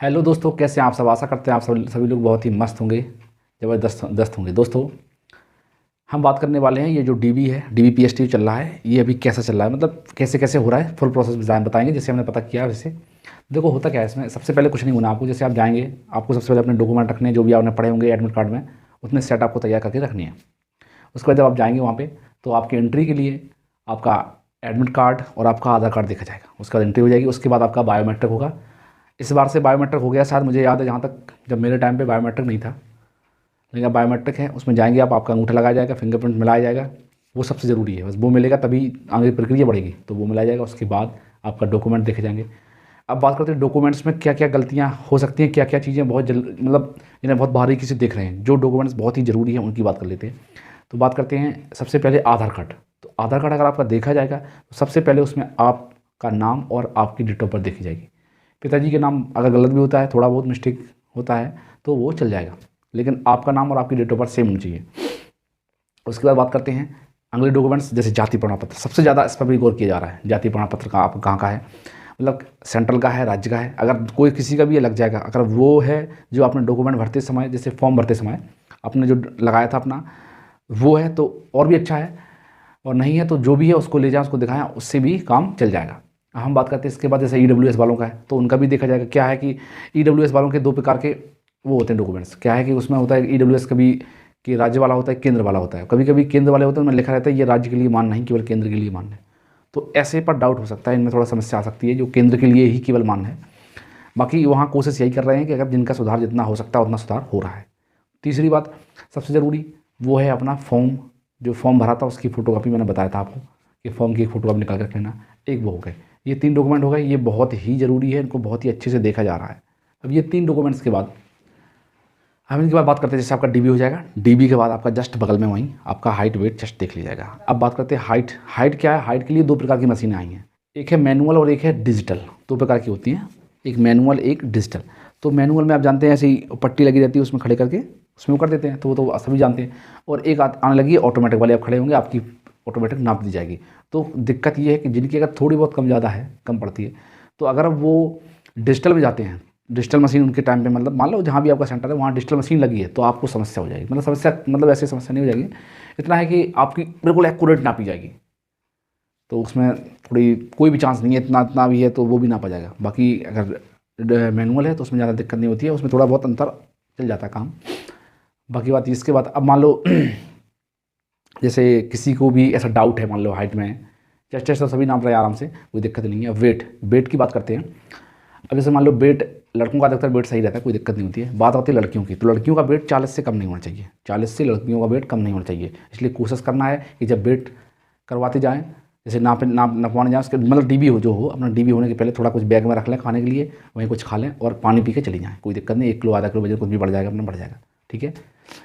Hello दोस्तों, कैसे हैं आप सब। आशा करते हैं आप सभी लोग बहुत ही मस्त होंगे, ज़बरदस्त होंगे। दोस्तों, हम बात करने वाले हैं ये जो डीबी है, डीबीपीएसटी चल रहा है, ये अभी कैसा चल रहा है, मतलब कैसे कैसे हो रहा है, फुल प्रोसेस बताएंगे जैसे हमने पता किया वैसे। देखो होता क्या है इसमें, सबसे पहले कुछ नहीं होना आपको। जैसे आप जाएंगे, आपको सबसे पहले अपने डॉक्यूमेंट रखने हैं, जो भी आपने पढ़े होंगे एडमिट कार्ड में, उतने सेट आपको तैयार करके रखनी है। उसके बाद जब आप जाएंगे वहाँ पे, तो आपकी एंट्री के लिए आपका एडमिट कार्ड और आपका आधार कार्ड देखा जाएगा। उसके बाद एंट्री हो जाएगी। उसके बाद आपका बायोमेट्रिक होगा। इस बार से बायोमेट्रिक हो गया शायद, मुझे याद है जहाँ तक, जब मेरे टाइम पे बायोमेट्रिक नहीं था, लेकिन अब बायोमेट्रिक है। उसमें जाएंगे आप, आपका अंगूठा लगाया जाएगा, फिंगरप्रिंट मिलाया जाएगा। वो सबसे ज़रूरी है, बस वो मिलेगा तभी आगे प्रक्रिया बढ़ेगी, तो वो मिलाया जाएगा। उसके बाद आपका डॉक्यूमेंट देखे जाएंगे। अब बात करते हैं डॉक्यूमेंट्स में क्या क्या गलतियाँ हो सकती हैं, क्या क्या चीज़ें बहुत मतलब जिन्हें बहुत बारीकी से देख रहे हैं, जो डॉक्यूमेंट्स बहुत ही ज़रूरी है उनकी बात कर लेते हैं। तो बात करते हैं सबसे पहले आधार कार्ड। तो आधार कार्ड अगर आपका देखा जाएगा तो सबसे पहले उसमें आपका नाम और आपकी डेट ऑफ बर्थ देखी जाएगी। पिताजी के नाम अगर गलत भी होता है, थोड़ा बहुत मिस्टेक होता है, तो वो चल जाएगा, लेकिन आपका नाम और आपकी डेट ऑफ बर्थ सेम होनी चाहिए। उसके बाद बात करते हैं अगले डॉक्यूमेंट्स, जैसे जाति प्रमाण पत्र। सबसे ज़्यादा इस पर भी गौर किया जा रहा है, जाति प्रमाण पत्र का आप कहाँ का है, मतलब सेंट्रल का है, राज्य का है। अगर कोई किसी का भी ये लग जाएगा, अगर वो है जो आपने डॉक्यूमेंट भरते समय, जैसे फॉर्म भरते समय आपने जो लगाया था अपना, वो है तो और भी अच्छा है, और नहीं है तो जो भी है उसको ले जाएं, उसको दिखाएं, उससे भी काम चल जाएगा। हम बात करते हैं इसके बाद, जैसे ईडब्ल्यूएस वालों का है तो उनका भी देखा जाएगा। क्या है कि ईडब्ल्यूएस वालों के दो प्रकार के वो होते हैं डॉक्यूमेंट्स। क्या है कि उसमें होता है ईडब्ल्यूएस कभी कि राज्य वाला होता है, केंद्र वाला होता है। कभी कभी केंद्र वाले होते हैं, उनमें लिखा रहता है ये राज्य के लिए मान्य नहीं, केवल केंद्र के लिए मान्य है। तो ऐसे पर डाउट हो सकता है, इनमें थोड़ा समस्या आ सकती है, जो केंद्र के लिए ही केवल मान्य है। बाकी वहाँ कोशिश यही कर रहे हैं कि अगर जिनका सुधार जितना हो सकता है उतना सुधार हो रहा है। तीसरी बात सबसे ज़रूरी वो है अपना फॉर्म, जो फॉर्म भरा था उसकी फ़ोटोकॉपी। मैंने बताया था आपको कि फॉर्म की एक फ़ोटोकॉपी निकाल कर रख लेना। एक वो हो गए, ये 3 डॉक्यूमेंट हो गए, ये बहुत ही ज़रूरी है, इनको बहुत ही अच्छे से देखा जा रहा है। अब ये 3 डॉक्यूमेंट्स के बाद हम इनके बाद बात करते हैं, जैसे आपका डीबी हो जाएगा, डीबी के बाद आपका जस्ट बगल में वहीं आपका हाइट वेट चेस्ट देख लिया जाएगा। अब बात करते हैं हाइट। हाइट क्या है, हाइट के लिए 2 प्रकार की मशीनें आई हैं, एक है मैनुअल और एक है डिजिटल। 2 प्रकार की होती हैं, एक मैनुअल एक डिजिटल। तो मैनुअल में आप जानते हैं ऐसे ही पट्टी लगी रहती है, उसमें खड़े करके उसमें वो कर देते हैं, तो वो तो सभी जानते हैं। और एक आने लगी है ऑटोमेटिक वाली, आप खड़े होंगे आपकी ऑटोमेटिक नाप दी जाएगी। तो दिक्कत ये है कि जिनकी अगर थोड़ी बहुत कम ज़्यादा है, कम पड़ती है, तो अगर वो डिजिटल में जाते हैं, डिजिटल मशीन उनके टाइम पे, मतलब मान लो जहाँ भी आपका सेंटर है वहाँ डिजिटल मशीन लगी है, तो आपको समस्या हो जाएगी। मतलब समस्या मतलब ऐसी समस्या नहीं हो जाएगी, इतना है कि आपकी बिल्कुल एक्यूरेट नापी जाएगी। तो उसमें थोड़ी कोई भी चांस नहीं है, इतना इतना भी है तो वो भी नापा जाएगा। बाकी अगर मैनुअल है तो उसमें ज़्यादा दिक्कत नहीं होती है, उसमें थोड़ा बहुत अंतर चल जाता है काम। बाकी बात इसके बाद, अब मान लो जैसे किसी को भी ऐसा डाउट है, मान लो हाइट में, चेस्ट चेस्ट तो सभी नाप रहे हैं आराम से, कोई दिक्कत नहीं है। वेट, वेट की बात करते हैं। अब जैसे मान लो वेट, लड़कों का अधिकतर वेट सही रहता है, कोई दिक्कत नहीं होती है। बात आती है लड़कियों की, तो लड़कियों का वेट 40 से कम नहीं होना चाहिए। 40 से लड़कियों का वेट कम नहीं होना चाहिए। इसलिए कोशिश करना है कि जब वेट करवाते जाएँ, जैसे नपवाने जाएँ, उसके मतलब डीबी हो जो हो, अपना डीबी होने के पहले थोड़ा कुछ बैग में रख लें खाने के लिए, वहीं कुछ खा लें और पानी पी के चली जाएँ, कोई दिक्कत नहीं। 1 किलो आधा किलो वजन कुछ भी बढ़ जाएगा, अपना बढ़ जाएगा, ठीक है।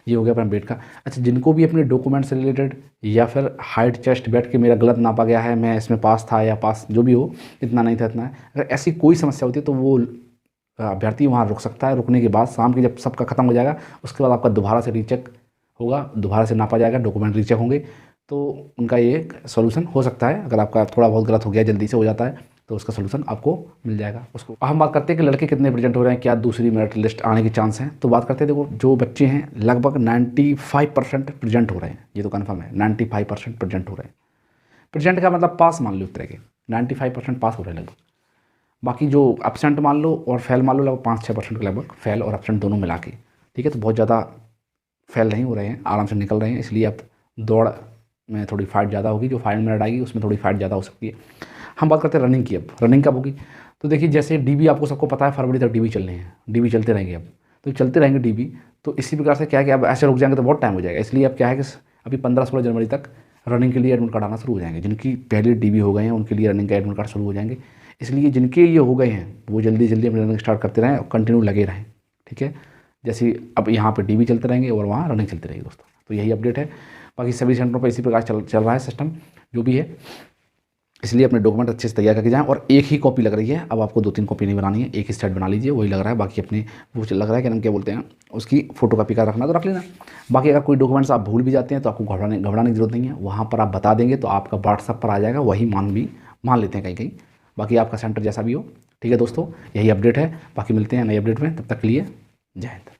ये हो गया अपना वेट का। अच्छा, जिनको भी अपने डॉक्यूमेंट से रिलेटेड या फिर हाइट चेस्ट बैठ के मेरा गलत नापा गया है, मैं इसमें पास था या पास जो भी हो, इतना नहीं था इतना है, अगर ऐसी कोई समस्या होती है तो वो अभ्यर्थी वहाँ रुक सकता है। रुकने के बाद शाम के जब सबका खत्म हो जाएगा, उसके बाद आपका दोबारा से रीचेक होगा, दोबारा से नापा जाएगा, डॉक्यूमेंट रीचेक होंगे, तो उनका ये एक सोल्यूशन हो सकता है। अगर आपका थोड़ा बहुत गलत हो गया, जल्दी से हो जाता है, तो उसका सोल्यूशन आपको मिल जाएगा। उसको हम बात करते हैं कि लड़के कितने प्रेजेंट हो रहे हैं, क्या दूसरी मेरिट लिस्ट आने के चांस हैं। तो बात करते हैं, देखो जो बच्चे हैं लगभग 95% प्रेजेंट हो रहे हैं, ये तो कन्फर्म है, 95% प्रेजेंट हो रहे हैं। प्रेजेंट का मतलब पास मान लो, उस तरह के 95% पास हो रहे हैं लगभग। बाकी जो एब्सेंट मान लो और फेल मान लो, लगभग 5-6% के लगभग फेल और एब्सेंट दोनों मिला के, ठीक है। तो बहुत ज़्यादा फेल नहीं हो रहे हैं, आराम से निकल रहे हैं। इसलिए अब दौड़ में थोड़ी फाइट ज़्यादा होगी, जो फाइनल मेरिट आएगी उसमें थोड़ी फाइट ज़्यादा हो सकती है। हम बात करते हैं रनिंग की। अब रनिंग कब होगी, तो देखिए जैसे डीबी आपको सबको पता है, फरवरी तक डीबी चलने हैं, डीबी चलते रहेंगे। अब तो चलते रहेंगे डीबी, तो इसी प्रकार से क्या है कि अब ऐसे रुक जाएंगे तो बहुत टाइम हो जाएगा। इसलिए अब क्या है कि अभी 15-16 जनवरी तक रनिंग के लिए एडमिट कार्ड आना शुरू हो जाएंगे। जिनकी पहले डीबी हो गए हैं उनके लिए रनिंग का एडमिट कार्ड शुरू हो जाएंगे। इसलिए जिनके ये हो गए हैं वो जल्दी जल्दी अपनी रनिंग स्टार्ट करते रहें और कंटिन्यू लगे रहें, ठीक है। जैसे अब यहाँ पे डीबी चलते रहेंगे और वहाँ रनिंग चलती रहेगी दोस्तों। तो यही अपडेट है। बाकी सभी सेंटरों पर इसी प्रकार चल रहा है सिस्टम जो भी है। इसलिए अपने डॉक्यूमेंट अच्छे से तैयार करके जाएँ। और एक ही कॉपी लग रही है, अब आपको 2-3 कॉपी नहीं बनानी है, एक ही सेट बना लीजिए, वही लग रहा है। बाकी अपने वो लग रहा है कि हम क्या बोलते हैं, उसकी फोटोकॉपी का रखना तो रख लेना। बाकी अगर कोई डॉक्यूमेंट्स आप भूल भी जाते हैं तो आपको घबराने की जरूरत नहीं है, वहाँ पर आप बता देंगे तो आपका व्हाट्सअप पर आ जाएगा, वही मान लेते हैं कहीं कहीं। बाकी आपका सेंटर जैसा भी हो ठीक है दोस्तों, यही अपडेट है। बाकी मिलते हैं नई अपडेट में, तब तक के लिए जय हिंद।